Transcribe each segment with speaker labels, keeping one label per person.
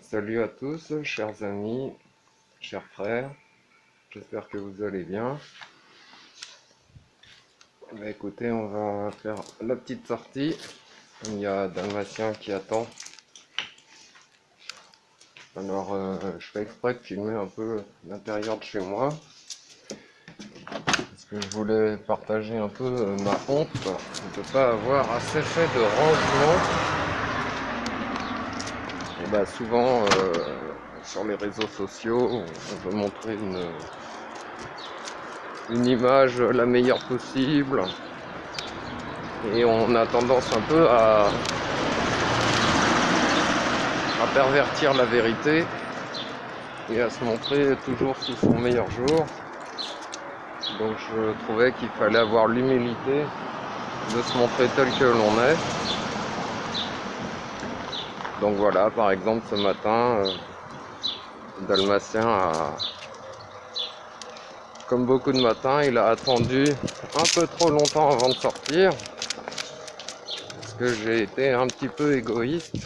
Speaker 1: Salut à tous, chers amis, chers frères, j'espère que vous allez bien. Écoutez, on va faire la petite sortie. Il y a Dalmatien qui attend. Alors, je fais exprès de filmer un peu l'intérieur de chez moi. Parce que je voulais partager un peu ma honte de ne pas avoir assez fait de rangement. Et bah souvent, sur les réseaux sociaux, on veut montrer une image la meilleure possible. Et on a tendance un peu à pervertir la vérité et à se montrer toujours sous son meilleur jour. Donc je trouvais qu'il fallait avoir l'humilité de se montrer tel que l'on est. Donc voilà, par exemple ce matin, Dalmatien a, comme beaucoup de matins, il a attendu un peu trop longtemps avant de sortir. Parce que j'ai été un petit peu égoïste.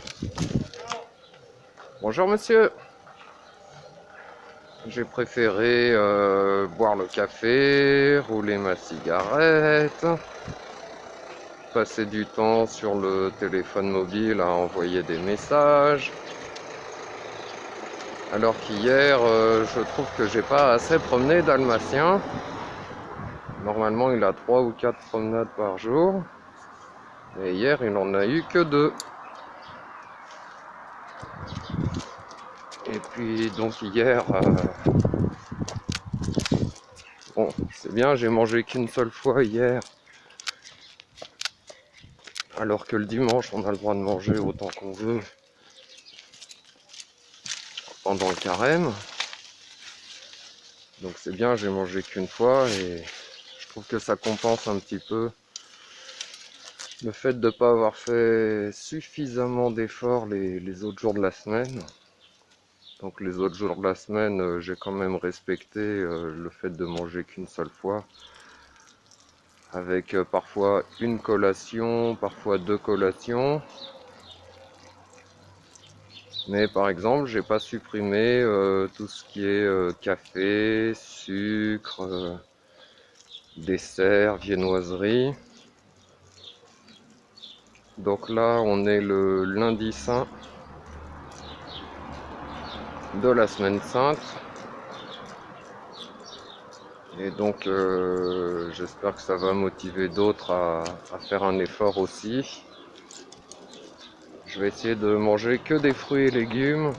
Speaker 1: Bonjour monsieur. J'ai préféré boire le café, rouler ma cigarette, passer du temps sur le téléphone mobile à envoyer des messages. Alors qu'hier, je trouve que j'ai pas assez promené Dalmatien. Normalement, il a 3 ou 4 promenades par jour. Et hier, il n'en a eu que 2. Et puis, donc hier, bon, c'est bien, j'ai mangé qu'une seule fois hier. Alors que le dimanche, on a le droit de manger autant qu'on veut pendant le carême. Donc c'est bien, j'ai mangé qu'une fois et je trouve que ça compense un petit peu le fait de ne pas avoir fait suffisamment d'efforts les autres jours de la semaine. Donc les autres jours de la semaine, j'ai quand même respecté le fait de manger qu'une seule fois. Avec parfois une collation, parfois 2 collations. Mais par exemple, j'ai pas supprimé tout ce qui est café, sucre, dessert, viennoiserie. Donc là, on est le lundi saint de la semaine sainte. Et donc, j'espère que ça va motiver d'autres à faire un effort aussi. Je vais essayer de manger que des fruits et légumes,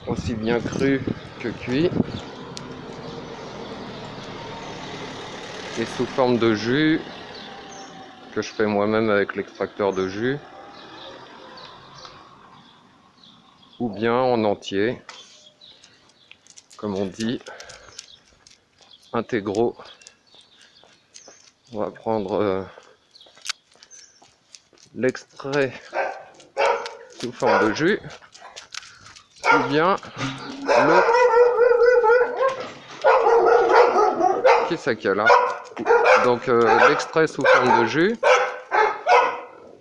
Speaker 1: aussi bien crus que cuits, et sous forme de jus, que je fais moi-même avec l'extracteur de jus, ou bien en entier, comme on dit, intégraux. On va prendre l'extrait sous forme de jus, ou bien le... Qui c'est qu'il y a là? Donc l'extrait sous forme de jus,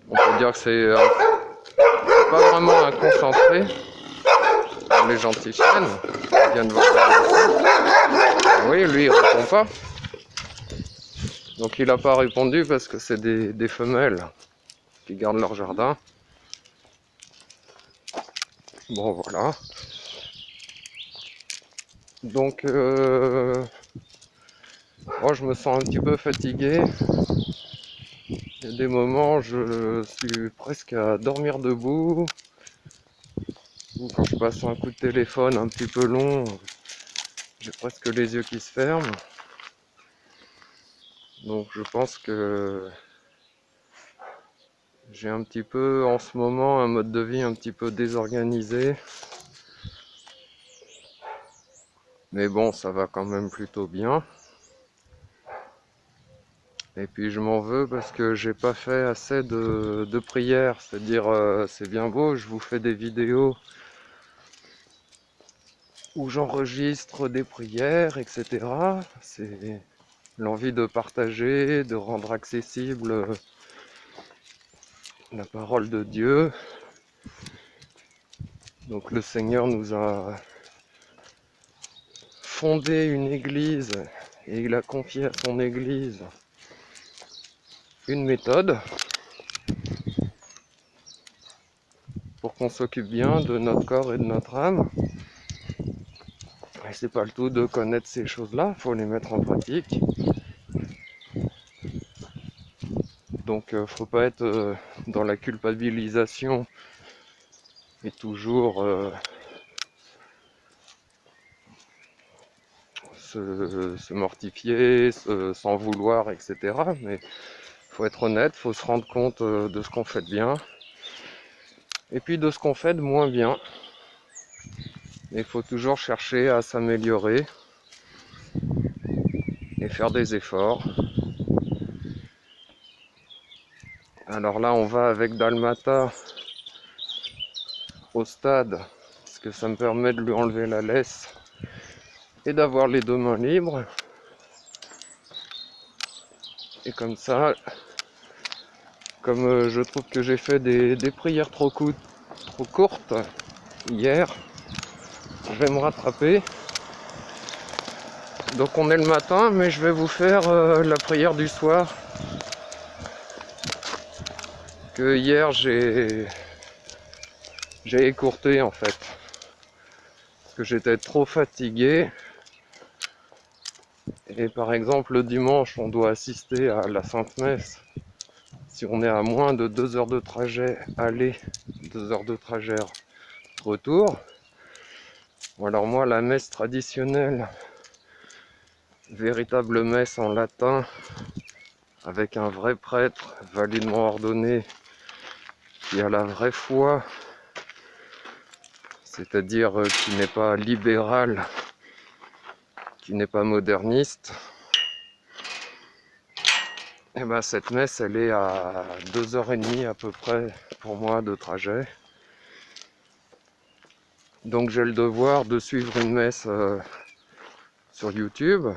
Speaker 1: on peut dire que c'est pas vraiment un concentré. Les gentils chiennes viennent voir. Oui, lui il répond pas. Donc il n'a pas répondu parce que c'est des femelles qui gardent leur jardin. Bon voilà. Donc moi je me sens un petit peu fatigué. Il y a des moments je suis presque à dormir debout. Ou quand je passe un coup de téléphone un petit peu long, j'ai presque les yeux qui se ferment. Donc je pense que j'ai un petit peu en ce moment un mode de vie un petit peu désorganisé. Mais bon, ça va quand même plutôt bien. Et puis je m'en veux parce que j'ai pas fait assez de prières. C'est-à-dire, c'est bien beau, je vous fais des vidéos où j'enregistre des prières, etc. C'est l'envie de partager, de rendre accessible la parole de Dieu. Donc le Seigneur nous a fondé une église et il a confié à son église une méthode pour qu'on s'occupe bien de notre corps et de notre âme. Et c'est pas le tout de connaître ces choses-là, il faut les mettre en pratique. Donc faut pas être dans la culpabilisation et toujours se mortifier, s'en vouloir, etc. Mais faut être honnête, faut se rendre compte de ce qu'on fait de bien et puis de ce qu'on fait de moins bien. Il faut toujours chercher à s'améliorer et faire des efforts. Alors là, on va avec Dalmata au stade, parce que ça me permet de lui enlever la laisse et d'avoir les deux mains libres. Et comme ça, comme je trouve que j'ai fait des prières trop courtes hier, je vais me rattraper. Donc on est le matin, mais je vais vous faire la prière du soir que hier j'ai écourté en fait. Parce que j'étais trop fatigué. Et par exemple le dimanche on doit assister à la Sainte Messe. Si on est à moins de 2 heures de trajet aller, 2 heures de trajet retour. Bon, alors moi la messe traditionnelle, véritable messe en latin, avec un vrai prêtre validement ordonné, qui a la vraie foi, c'est-à-dire qui n'est pas libéral, qui n'est pas moderniste, et ben cette messe elle est à 2h30 à peu près pour moi de trajet. Donc j'ai le devoir de suivre une messe sur YouTube.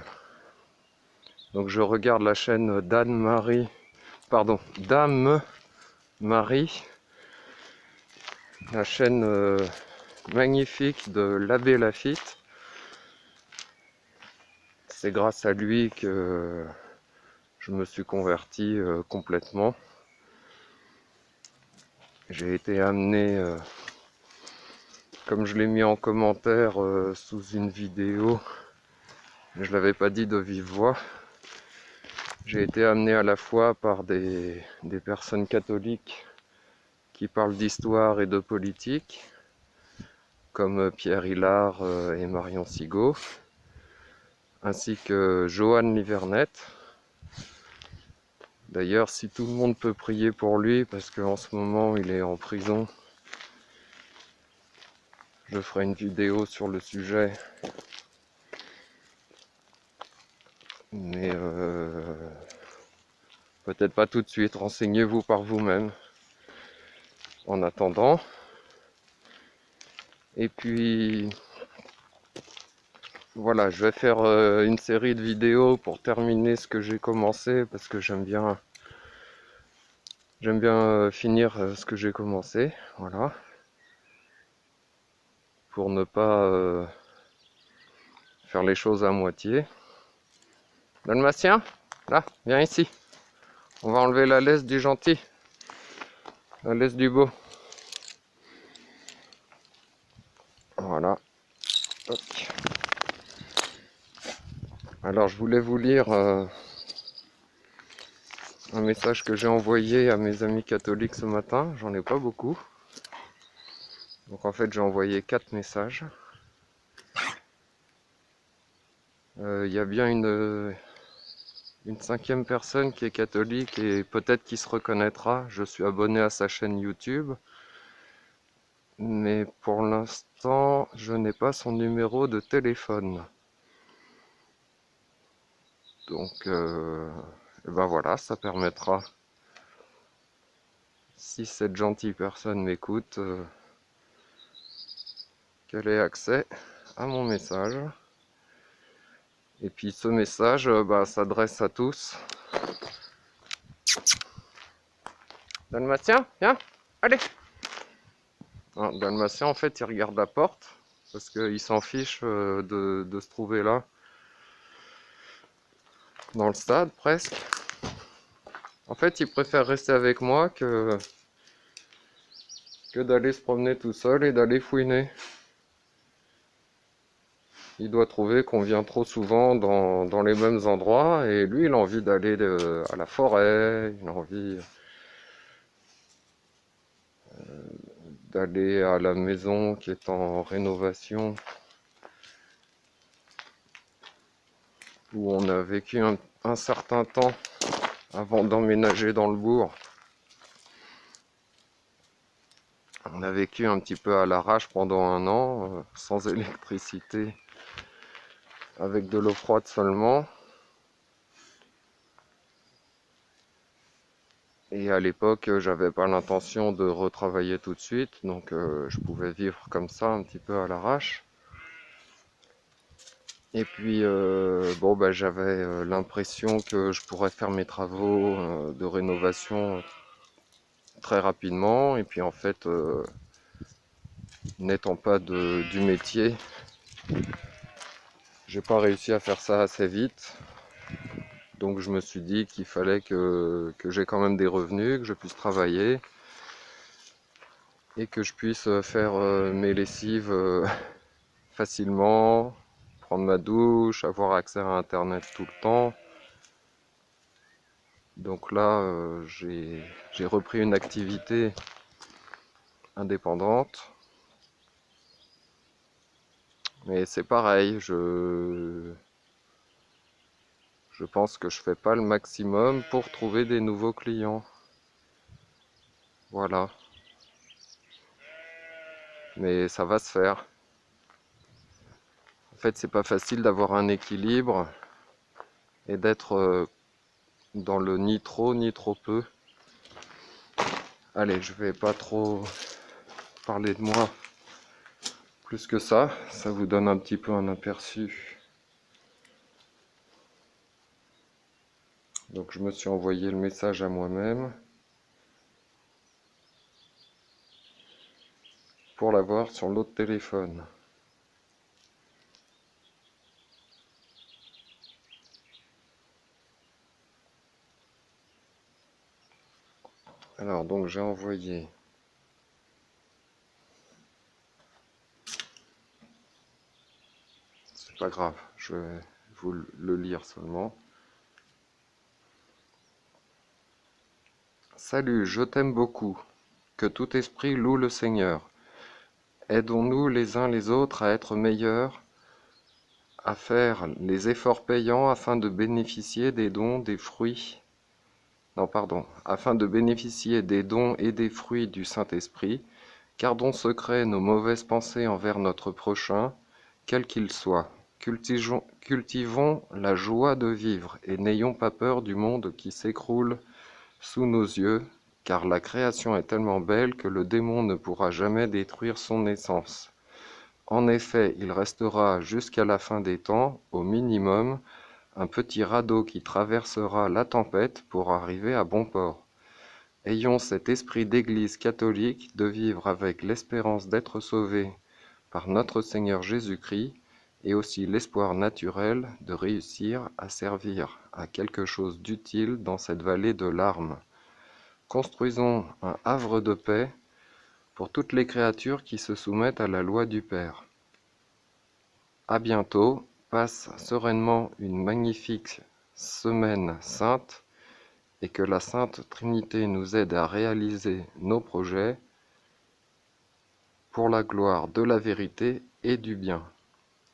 Speaker 1: Donc je regarde la chaîne Dame Marie, la chaîne magnifique de l'abbé Laffitte. C'est grâce à lui que je me suis converti complètement. J'ai été amené, comme je l'ai mis en commentaire sous une vidéo, je ne l'avais pas dit de vive voix, j'ai été amené à la fois par des personnes catholiques qui parlent d'histoire et de politique, comme Pierre Hilard et Marion Sigaud, ainsi que Johan Livernette. D'ailleurs, si tout le monde peut prier pour lui, parce qu'en ce moment il est en prison, je ferai une vidéo sur le sujet. Mais peut-être pas tout de suite, renseignez-vous par vous-même en attendant. Et puis voilà, je vais faire une série de vidéos pour terminer ce que j'ai commencé, parce que j'aime bien finir ce que j'ai commencé, voilà, pour ne pas faire les choses à moitié. Dalmatien, là, viens ici. On va enlever la laisse du gentil, la laisse du beau. Voilà. Hop. Alors je voulais vous lire un message que j'ai envoyé à mes amis catholiques ce matin. J'en ai pas beaucoup. Donc en fait j'ai envoyé 4 messages. Il y a bien une 5e personne qui est catholique et peut-être qui se reconnaîtra. Je suis abonné à sa chaîne YouTube. Mais pour l'instant, je n'ai pas son numéro de téléphone. Donc, et ben voilà, ça permettra, si cette gentille personne m'écoute, qu'elle ait accès à mon message. Et puis ce message s'adresse à tous. Dalmatien, viens, allez. Un dalmatien, en fait, il regarde la porte parce qu'il s'en fiche de se trouver là, dans le stade presque. En fait, il préfère rester avec moi que d'aller se promener tout seul et d'aller fouiner. Il doit trouver qu'on vient trop souvent dans les mêmes endroits et lui, il a envie d'aller à la forêt, il a envie d'aller à la maison qui est en rénovation, où on a vécu un certain temps avant d'emménager dans le bourg. On a vécu un petit peu à l'arrache pendant un an, sans électricité, avec de l'eau froide seulement. Et à l'époque, j'avais pas l'intention de retravailler tout de suite, donc je pouvais vivre comme ça un petit peu à l'arrache. Et puis, bon, bah, j'avais l'impression que je pourrais faire mes travaux de rénovation très rapidement. Et puis, en fait, n'étant pas du métier, j'ai pas réussi à faire ça assez vite. Donc, je me suis dit qu'il fallait que j'ai quand même des revenus, que je puisse travailler et que je puisse faire mes lessives facilement, prendre ma douche, avoir accès à Internet tout le temps. Donc là, j'ai repris une activité indépendante. Mais c'est pareil, je pense que je fais pas le maximum pour trouver des nouveaux clients. Voilà. Mais ça va se faire. En fait, c'est pas facile d'avoir un équilibre et d'être dans le ni trop ni trop peu. Allez, je vais pas trop parler de moi plus que ça vous donne un petit peu un aperçu. Donc je me suis envoyé le message à moi-même pour l'avoir sur l'autre téléphone. Alors donc j'ai envoyé. C'est pas grave, je vais vous le lire seulement. Salut, je t'aime beaucoup. Que tout esprit loue le Seigneur. Aidons-nous les uns les autres à être meilleurs, à faire les efforts payants afin de bénéficier des dons, des fruits. Non, pardon, afin de bénéficier des dons et des fruits du Saint-Esprit. Gardons secret nos mauvaises pensées envers notre prochain, quel qu'il soit. Cultivons la joie de vivre et n'ayons pas peur du monde qui s'écroule sous nos yeux, car la création est tellement belle que le démon ne pourra jamais détruire son essence. En effet, il restera jusqu'à la fin des temps, au minimum, un petit radeau qui traversera la tempête pour arriver à bon port. Ayons cet esprit d'Église catholique de vivre avec l'espérance d'être sauvés par notre Seigneur Jésus-Christ et aussi l'espoir naturel de réussir à servir à quelque chose d'utile dans cette vallée de larmes. Construisons un havre de paix pour toutes les créatures qui se soumettent à la loi du Père. À bientôt, passe sereinement une magnifique semaine sainte et que la Sainte Trinité nous aide à réaliser nos projets pour la gloire de la vérité et du bien.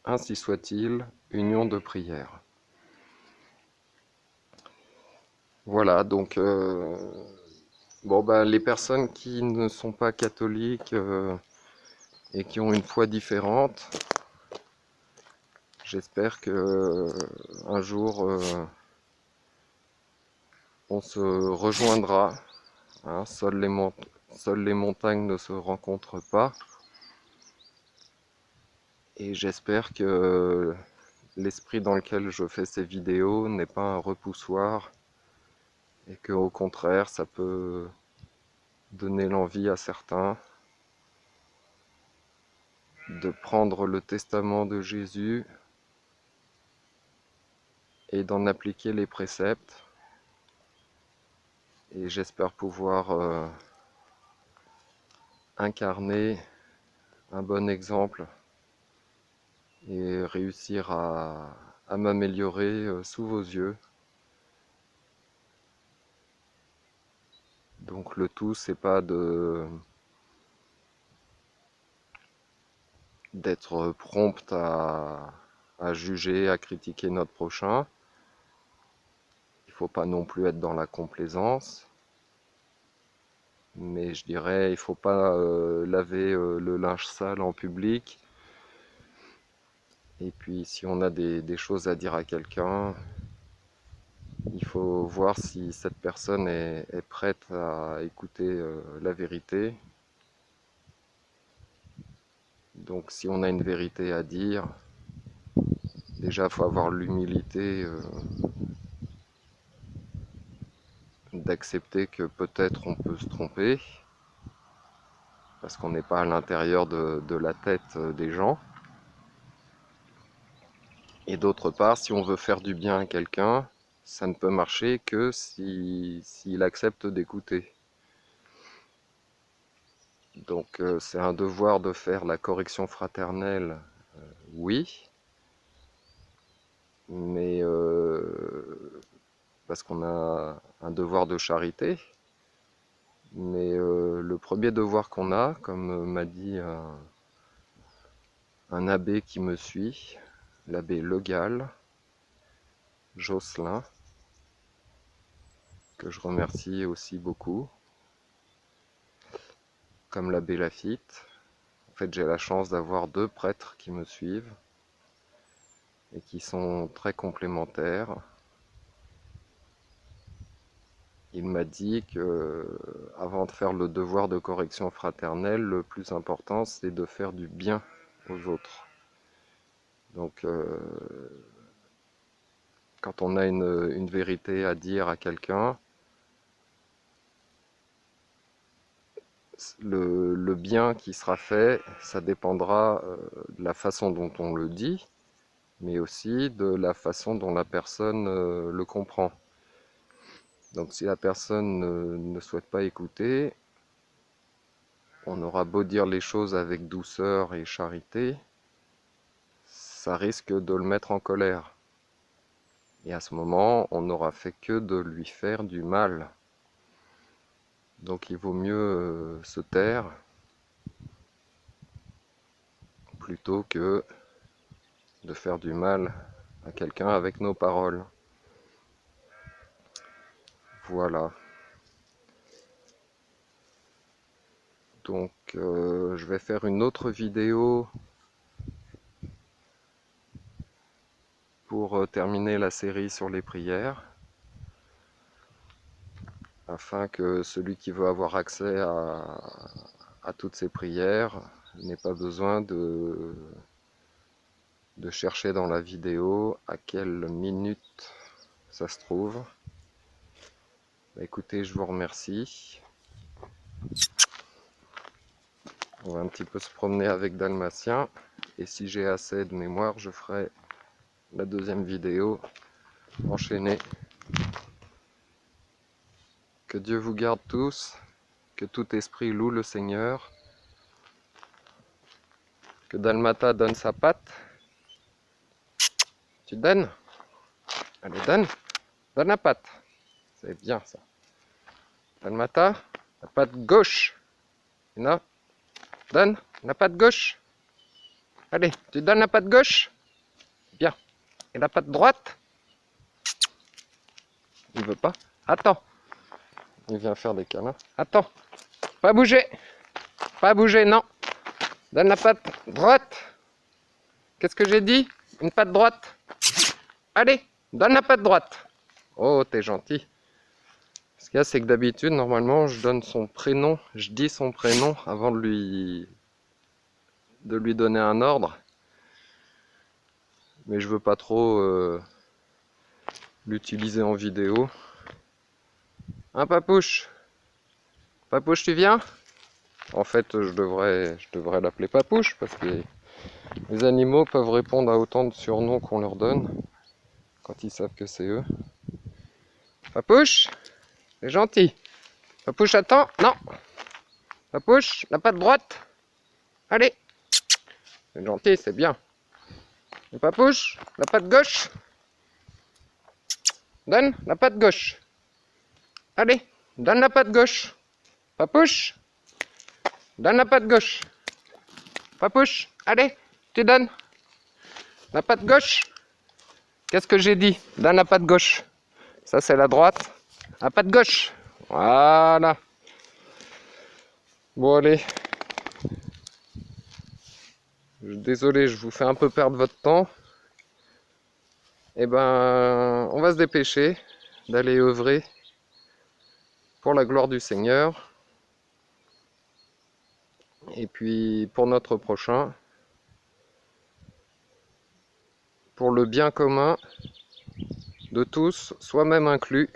Speaker 1: Ainsi soit-il, union de prière. Voilà, donc bon, bah, les personnes qui ne sont pas catholiques et qui ont une foi différente, j'espère que un jour on se rejoindra. Hein, seules les montagnes ne se rencontrent pas. Et j'espère que l'esprit dans lequel je fais ces vidéos n'est pas un repoussoir et que au contraire ça peut donner l'envie à certains de prendre le testament de Jésus et d'en appliquer les préceptes. Et j'espère pouvoir incarner un bon exemple et réussir à m'améliorer sous vos yeux. Donc le tout, c'est pas d'être prompt à juger, à critiquer notre prochain. Il faut pas non plus être dans la complaisance. Mais je dirais, il faut pas laver le linge sale en public. Et puis si on a des choses à dire à quelqu'un, il faut voir si cette personne est prête à écouter la vérité. Donc si on a une vérité à dire, déjà il faut avoir l'humilité d'accepter que peut-être on peut se tromper, parce qu'on n'est pas à l'intérieur de la tête des gens. Et d'autre part, si on veut faire du bien à quelqu'un, ça ne peut marcher que s'il accepte d'écouter. Donc c'est un devoir de faire la correction fraternelle, oui, mais parce qu'on a un devoir de charité. Mais le premier devoir qu'on a, comme m'a dit un abbé qui me suit, l'abbé Legal, Josselin, que je remercie aussi beaucoup, comme l'abbé Lafitte. En fait, j'ai la chance d'avoir 2 prêtres qui me suivent et qui sont très complémentaires. Il m'a dit que, avant de faire le devoir de correction fraternelle, le plus important c'est de faire du bien aux autres. Donc quand on a une vérité à dire à quelqu'un, le bien qui sera fait, ça dépendra de la façon dont on le dit, mais aussi de la façon dont la personne le comprend. Donc si la personne ne souhaite pas écouter, on aura beau dire les choses avec douceur et charité, ça risque de le mettre en colère. Et à ce moment, on n'aura fait que de lui faire du mal. Donc il vaut mieux se taire plutôt que de faire du mal à quelqu'un avec nos paroles. Voilà. Donc je vais faire une autre vidéo pour terminer la série sur les prières, afin que celui qui veut avoir accès à toutes ces prières n'ait pas besoin de chercher dans la vidéo à quelle minute ça se trouve. Bah, écoutez, je vous remercie. On va un petit peu se promener avec Dalmatien, et si j'ai assez de mémoire, je ferai la deuxième vidéo enchaînée. Que Dieu vous garde tous, que tout esprit loue le Seigneur, que Dalmata donne sa patte. Tu donnes? Allez, donne la patte. C'est bien ça. Dalmata, la patte gauche. Non? Donne la patte gauche. Allez, tu donnes la patte gauche? Bien. Et la patte droite? Il veut pas. Attends. Il vient faire des câlins. Attends. Pas bouger. Pas bouger, non. Donne la patte droite. Qu'est-ce que j'ai dit? Une patte droite. Allez, donne la patte droite. Oh, t'es gentil. Ce qu'il y a, c'est que d'habitude, normalement, je donne son prénom. Je dis son prénom avant de lui donner un ordre. Mais je veux pas trop l'utiliser en vidéo. Hein, Papouche? Papouche, tu viens? En fait, je devrais l'appeler Papouche parce qu'il Les animaux peuvent répondre à autant de surnoms qu'on leur donne quand ils savent que c'est eux. Papouche, c'est gentil. Papouche, attends, non. Papouche, la patte droite. Allez. C'est gentil, c'est bien. Et Papouche, la patte gauche. Donne la patte gauche. Allez, donne la patte gauche. Papouche, donne la patte gauche. Papouche, allez, tu donnes la patte gauche. Qu'est-ce que j'ai dit? Donne la patte gauche. Ça, c'est la droite. La patte gauche. Voilà. Bon, allez. Désolé, je vous fais un peu perdre votre temps. Eh ben, on va se dépêcher d'aller œuvrer pour la gloire du Seigneur. Et puis, pour notre prochain, pour le bien commun de tous, soi-même inclus,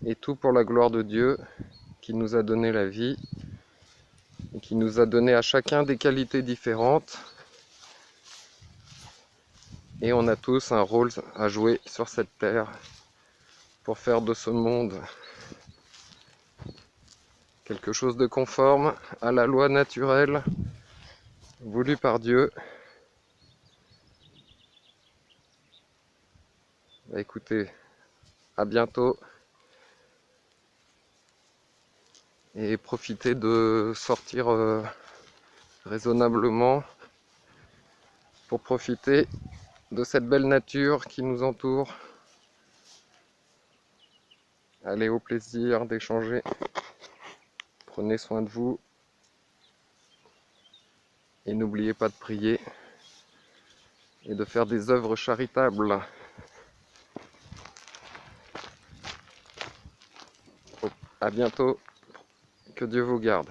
Speaker 1: et tout pour la gloire de Dieu qui nous a donné la vie et qui nous a donné à chacun des qualités différentes. Et on a tous un rôle à jouer sur cette terre pour faire de ce monde quelque chose de conforme à la loi naturelle voulue par Dieu. Bah, écoutez, à bientôt et profitez de sortir raisonnablement pour profiter de cette belle nature qui nous entoure. Allez, au plaisir d'échanger. Prenez soin de vous et n'oubliez pas de prier et de faire des œuvres charitables. À bientôt, que Dieu vous garde.